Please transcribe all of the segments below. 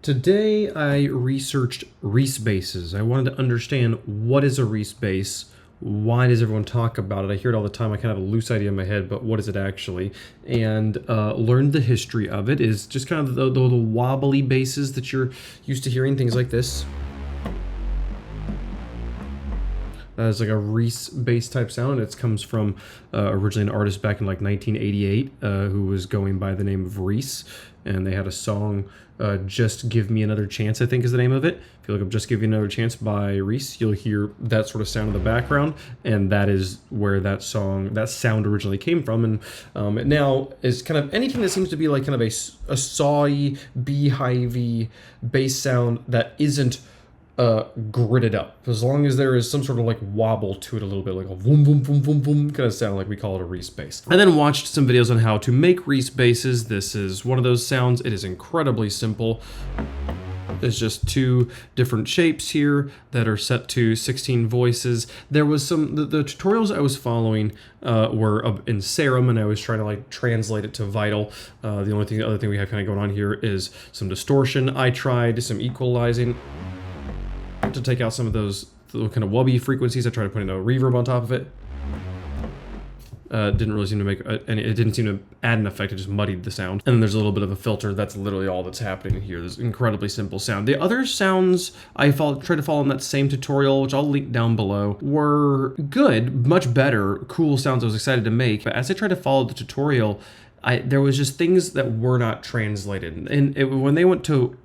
Today I researched Reese bases. I wanted to understand what is a Reese base, why does everyone talk about it? I hear it all the time. I kind of have a loose idea in my head, but what is it actually? And learned the history of it is just kind of the wobbly bases that you're used to hearing, things like this. That is like a Reese bass type sound. It comes from originally an artist back in like 1988 who was going by the name of Reese, and they had a song, Just Give Me Another Chance, I think is the name of it. If you look up Just Give You Another Chance by Reese, you'll hear that sort of sound in the background, and that is where that sound originally came from. And it now is kind of anything that seems to be like kind of a sawy, beehivey bass sound that isn't gridded up. As long as there is some sort of like wobble to it a little bit, like a boom, boom, boom, boom, boom, kind of sound like we call it a Reese bass. I then watched some videos on how to make Reese basses. This is one of those sounds. It is incredibly simple. There's just two different shapes here that are set to 16 voices. There was the tutorials I was following were in Serum, and I was trying to like translate it to Vital. The other thing we have kind of going on here is some distortion. I tried some equalizing to take out some of those little kind of wubby frequencies. I tried to put in a reverb on top of it. Didn't really seem to make any. It didn't seem to add an effect. It just muddied the sound. And then there's a little bit of a filter. That's literally all that's happening here. This incredibly simple sound. The other sounds I tried to follow in that same tutorial, which I'll link down below, were good, much better, cool sounds I was excited to make. But as I tried to follow the tutorial, there was just things that were not translated. And when they went to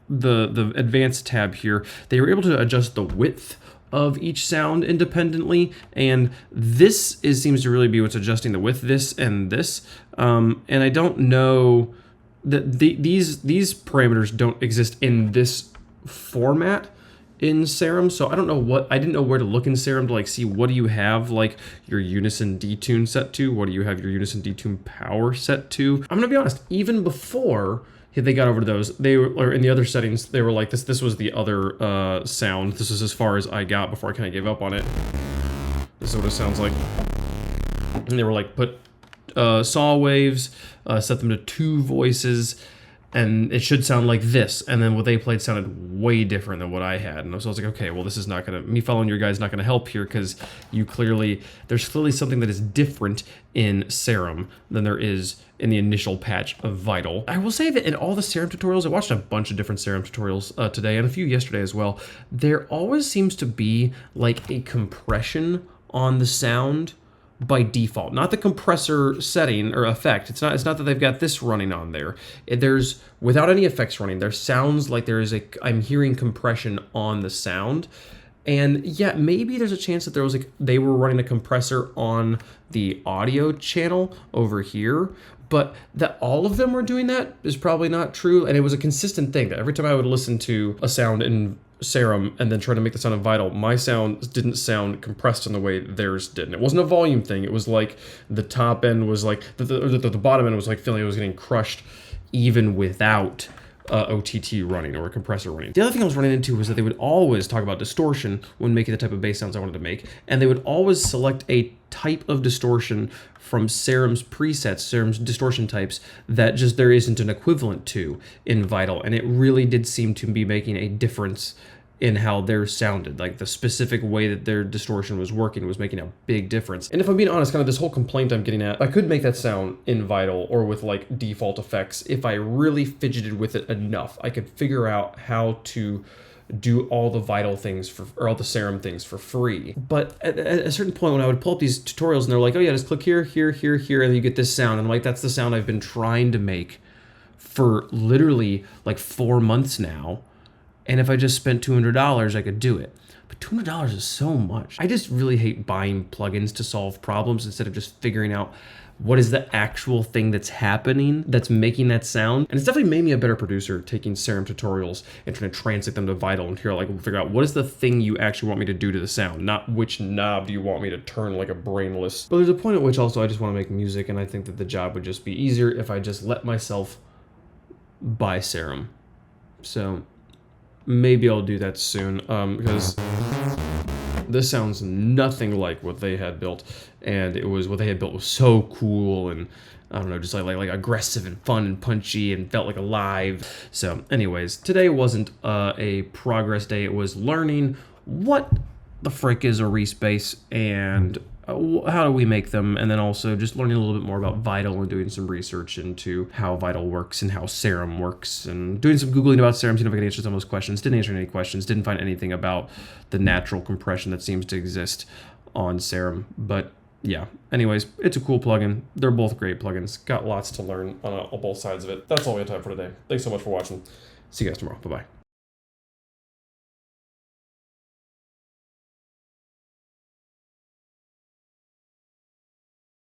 the advanced tab here, they were able to adjust the width of each sound independently, and this seems to really be what's adjusting the width, this and this. And I don't know that these parameters don't exist in this format in Serum, so I don't know I didn't know where to look in Serum to like see what do you have like your unison detune set to, what do you have your unison detune power set to. I'm gonna be honest, even before they got over to those, they were, or in the other settings, they were like this was the other sound. This is as far as I got before I kind of gave up on it. This is what it sounds like. And they were like, put saw waves, set them to 2 voices, and it should sound like this. And then what they played sounded way different than what I had. And so I was like, okay, well, this is not gonna, me following your guys not gonna help here, because there's clearly something that is different in Serum than there is in the initial patch of Vital. I will say that in all the Serum tutorials, I watched a bunch of different Serum tutorials today and a few yesterday as well, there always seems to be like a compression on the sound by default, not the compressor setting or effect. It's not that they've got this running on there. There's, without any effects running, there sounds like I'm hearing compression on the sound. And yeah, maybe there's a chance that they were running a compressor on the audio channel over here, but that all of them were doing that is probably not true. And it was a consistent thing that every time I would listen to a sound in Serum and then try to make the sound in Vital, my sound didn't sound compressed in the way theirs did. And it wasn't a volume thing. It was like the top end was like, the bottom end was like feeling it was getting crushed even without OTT running or a compressor running. The other thing I was running into was that they would always talk about distortion when making the type of bass sounds I wanted to make, and they would always select a type of distortion from Serum's presets, Serum's distortion types, that just there isn't an equivalent to in Vital, and it really did seem to be making a difference in how theirs sounded. Like the specific way that their distortion was working was making a big difference. And if I'm being honest, kind of this whole complaint I'm getting at, I could make that sound in Vital or with like default effects. If I really fidgeted with it enough, I could figure out how to do all the Vital things or all the Serum things for free. But at a certain point when I would pull up these tutorials and they're like, oh yeah, just click here, here, here, here, and you get this sound. And I'm like, that's the sound I've been trying to make for literally like 4 months now. And if I just spent $200, I could do it. But $200 is so much. I just really hate buying plugins to solve problems instead of just figuring out what is the actual thing that's happening that's making that sound. And it's definitely made me a better producer, taking Serum tutorials and trying to translate them to Vital and figure out what is the thing you actually want me to do to the sound, not which knob do you want me to turn like a brainless. But there's a point at which also I just want to make music, and I think that the job would just be easier if I just let myself buy Serum. So maybe I'll do that soon, because This sounds nothing like what they had built, and it was what they had built was so cool and I don't know, just like aggressive and fun and punchy and felt like alive. So anyways, today wasn't a progress day. It was learning what the frick is a Reese base and how do we make them, and then also just learning a little bit more about Vital and doing some research into how Vital works and how Serum works, and doing some Googling about Serum, seeing if I could answer some of those questions. Didn't answer any questions, didn't find anything about the natural compression that seems to exist on Serum, but yeah, anyways, it's a cool plugin. They're both great plugins. Got lots to learn on both sides of it. That's all we have time for today. Thanks so much for watching. See you guys tomorrow. Bye-bye.